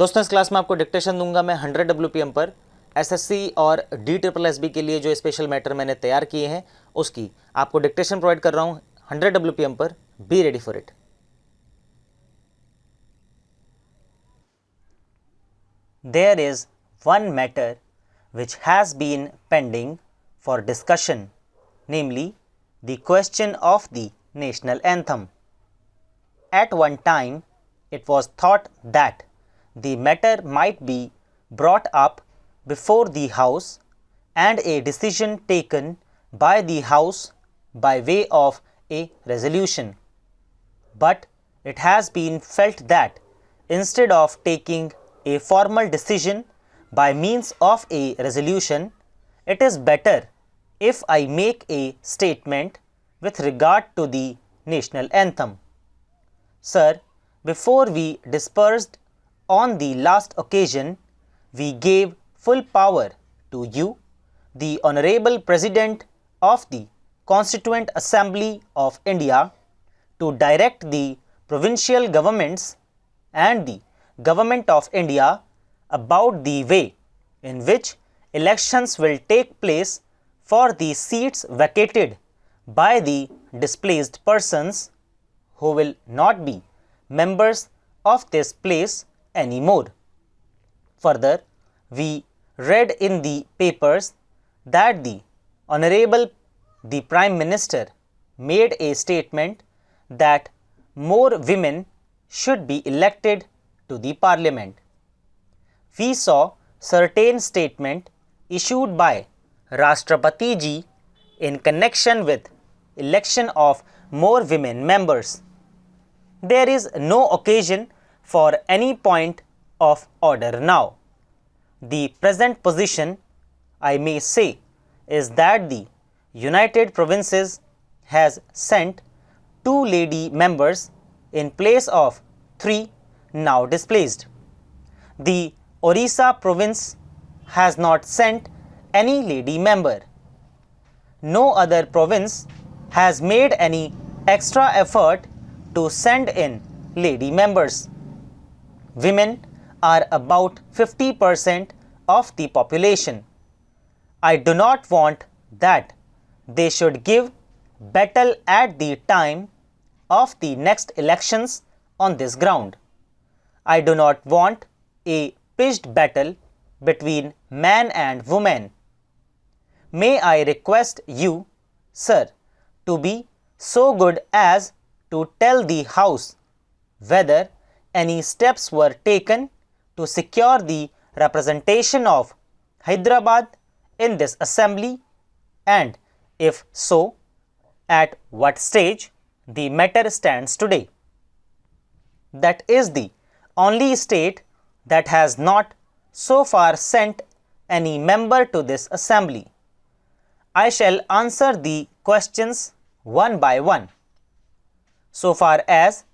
दोस्तों इस क्लास में आपको डिक्टेशन दूंगा मैं 100 WPM पर एसएससी और DSSSB के लिए जो स्पेशल मैटर मैंने तैयार किए हैं उसकी आपको डिक्टेशन प्रोवाइड कर रहा हूं 100 WPM पर। Be ready for it. There is one matter which has been pending for discussion, namely the question of the national anthem. At one time, it was thought that the matter might be brought up before the House and a decision taken by the House by way of a resolution. But it has been felt that instead of taking a formal decision by means of a resolution, it is better if I make a statement with regard to the national anthem. Sir, before we dispersed on the last occasion, we gave full power to you, the Honorable President of the Constituent Assembly of India, to direct the provincial governments and the Government of India about the way in which elections will take place for the seats vacated by the displaced persons who will not be members of this place anymore. Further, we read in the papers that the Honorable the Prime Minister made a statement that more women should be elected to the Parliament. We saw certain statement issued by Rashtrapati ji in connection with election of more women members. There is no occasion for any point of order now. The present position, I may say, is that the United Provinces has sent 2 lady members in place of 3 now displaced. The Orissa province has not sent any lady member. No other province has made any extra effort to send in lady members. Women are about 50% of the population. I do not want that they should give battle at the time of the next elections on this ground. I do not want a pitched battle between man and woman. May I request you, sir, to be so good as to tell the House whether any steps were taken to secure the representation of Hyderabad in this assembly, and if so, at what stage the matter stands today. That is the only state that has not so far sent any member to this assembly. I shall answer the questions one by one. So far as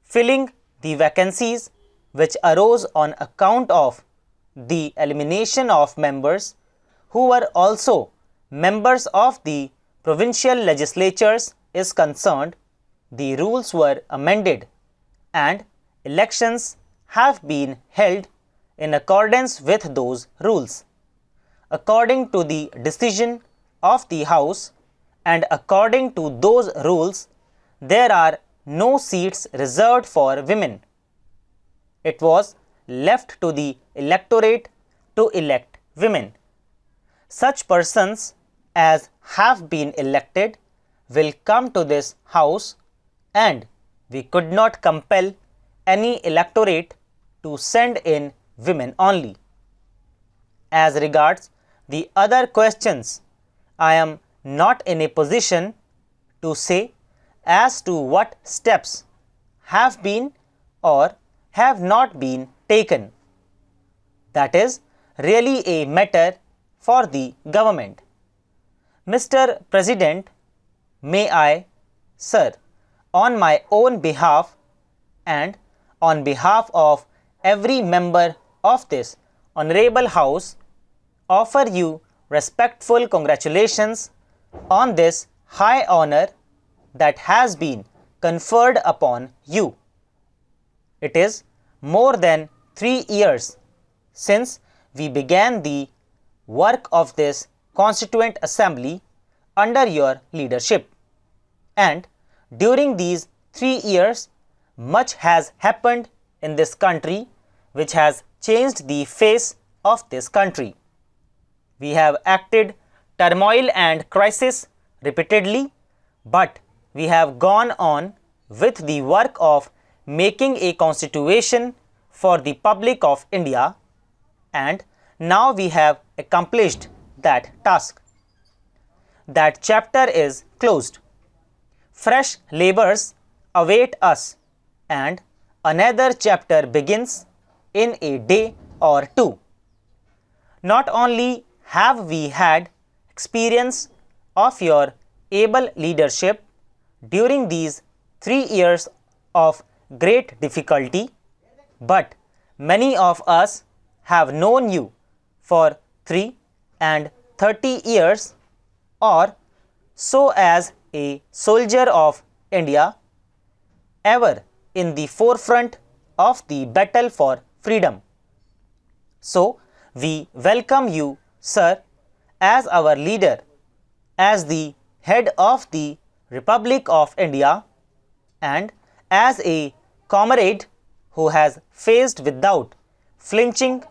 filling the vacancies which arose on account of the elimination of members who were also members of the provincial legislatures is concerned, the rules were amended and elections have been held in accordance with those rules. According to the decision of the House and according to those rules, there are no seats reserved for women. It was left to the electorate to elect women. Such persons as have been elected will come to this House, and we could not compel any electorate to send in women only. As regards the other questions, I am not in a position to say as to what steps have been or have not been taken. That is really a matter for the government. Mr. President, may I, sir, on my own behalf and on behalf of every member of this Honorable House, offer you respectful congratulations on this high honor that has been conferred upon you. It is more than 3 years since we began the work of this Constituent Assembly under your leadership. And during these 3 years, much has happened in this country which has changed the face of this country. We have acted turmoil and crisis repeatedly, but we have gone on with the work of making a constitution for the public of India, and now we have accomplished that task. That chapter is closed. Fresh labors await us, and another chapter begins in a day or two. Not only have we had experience of your able leadership during these 3 years of great difficulty, but many of us have known you for 3 and 30 years or so as a soldier of India, ever in the forefront of the battle for freedom. So, we welcome you, sir, as our leader, as the head of the Republic of India, and as a comrade who has faced without flinching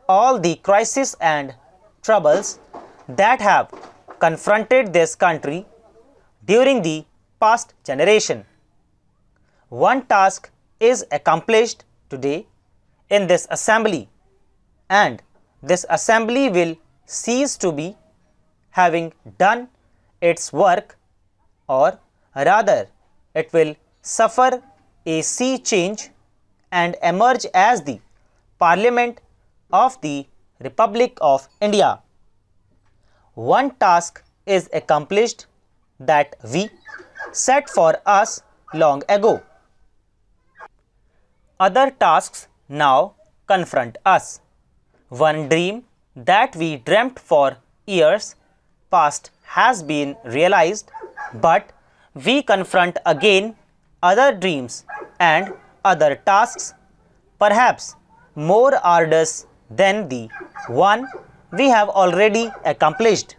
all the crises and troubles that have confronted this country during the past generation. One task is accomplished today in this assembly, and this assembly will cease to be having done its work, or rather it will suffer a sea change and emerge as the Parliament of the Republic of India. One task is accomplished that we set for us long ago. Other tasks now confront us. One dream that we dreamt for years past has been realized, but we confront again other dreams and other tasks, perhaps more arduous than the one we have already accomplished.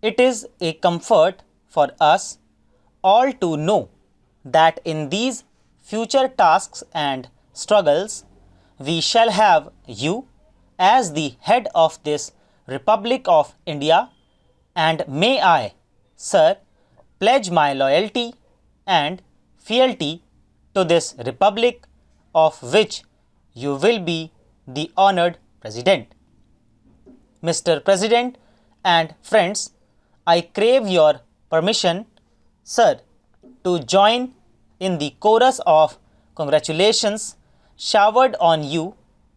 It is a comfort for us all to know that in these future tasks and struggles, we shall have you as the head of this Republic of India, and may I, sir, pledge my loyalty and fealty to this Republic, of which you will be the honored President. Mr. President and friends, I crave your permission, sir, to join in the chorus of congratulations showered on you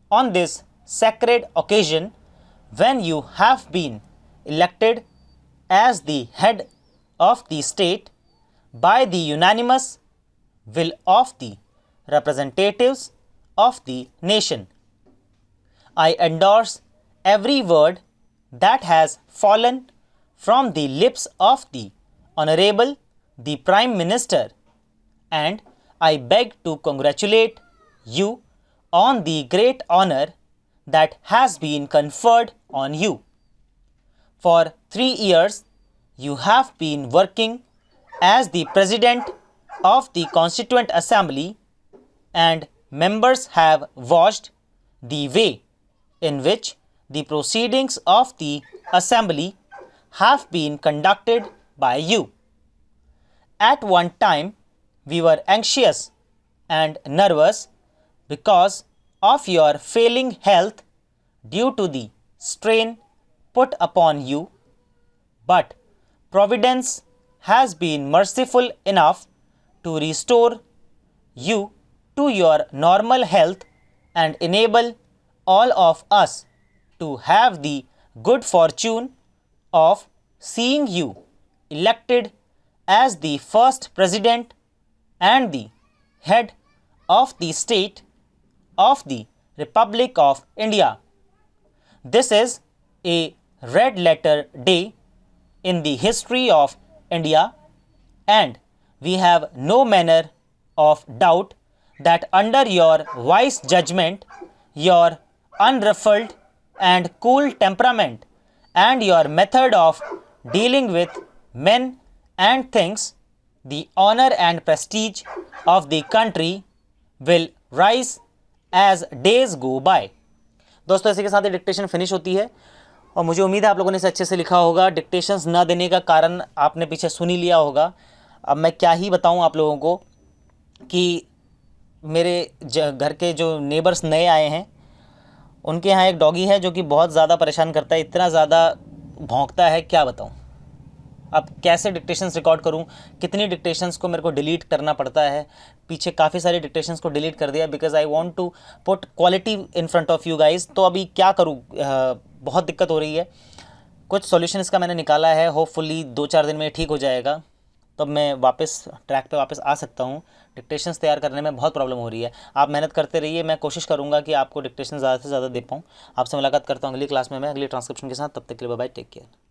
on this sacred occasion when you have been elected as the head of the state by the unanimous will of the representatives of the nation. I endorse every word that has fallen from the lips of the Honorable the Prime Minister, and I beg to congratulate you on the great honor that has been conferred on you. For 3 years, you have been working as the President of the Constituent Assembly, and members have watched the way in which the proceedings of the Assembly have been conducted by you. At one time, we were anxious and nervous because of your failing health due to the strain put upon you, but Providence has been merciful enough to restore you to your normal health and enable all of us to have the good fortune of seeing you elected as the first President and the head of the state of the Republic of India. This is a red letter day in the history of India, and we have no manner of doubt that under your wise judgment, your unruffled and cool temperament, and your method of dealing with men and things, the honor and prestige of the country will rise as days go by. दोस्तों इसी के साथ ही dictation finish होती है और मुझे उम्मीद है आप लोगों ने इसे अच्छे से लिखा होगा। डिक्टेशंस ना देने का कारण आपने पीछे सुन ही लिया होगा। अब मैं क्या ही बताऊं आप लोगों को कि मेरे घर के जो नेबर्स नए आए हैं उनके यहाँ एक डॉगी है जो कि बहुत ज़्यादा परेशान करता है, इतना ज़्यादा भौंकता है, क्या बताऊं। अब कैसे डिक्टेशंस रिकॉर्ड करूं, कितनी डिक्टेशंस को मेरे को डिलीट करना पड़ता है। पीछे काफ़ी सारे डिक्टेशंस को डिलीट कर दिया because I want to put quality in front of you guys. तो अभी क्या करूं, बहुत दिक्कत हो रही है। कुछ सॉल्यूशन इसका मैंने निकाला है, होपफुली 2-4 दिन में ठीक हो जाएगा, तब मैं वापस ट्रैक पे वापस आ सकता हूँ। डिक्टेशंस तैयार करने में बहुत प्रॉब्लम हो रही है। आप मेहनत करते रहिए, मैं कोशिश करूँगा कि आपको डिक्टेशन ज़्यादा से ज़्यादा दे पाऊँ। आपसे मुलाकात करता हूँ अगली क्लास में मैं अगली ट्रांसक्रिप्शन के साथ। तब तक के लिए बाय बाय, टेक केयर।